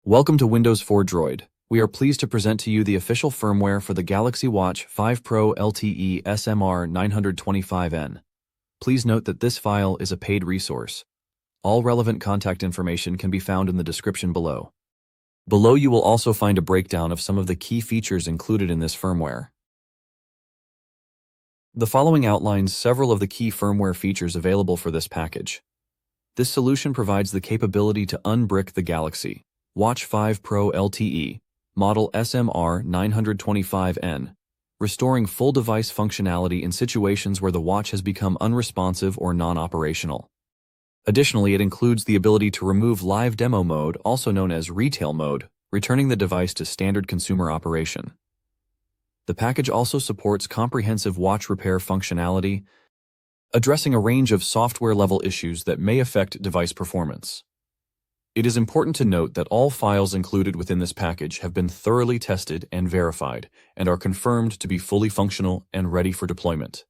Welcome to Windows 4 Droid. We are pleased to present to you the official firmware for the Galaxy Watch 5 Pro LTE SM-R925N. Please note that this file is a paid resource. All relevant contact information can be found in the description below. Below you will also find a breakdown of some of the key features included in this firmware. The following outlines several of the key firmware features available for this package. This solution provides the capability to unbrick the Galaxy Watch 5 Pro LTE, model SM-R925N, restoring full device functionality in situations where the watch has become unresponsive or non-operational. Additionally, it includes the ability to remove live demo mode, also known as retail mode, returning the device to standard consumer operation. The package also supports comprehensive watch repair functionality, addressing a range of software-level issues that may affect device performance. It is important to note that all files included within this package have been thoroughly tested and verified and are confirmed to be fully functional and ready for deployment.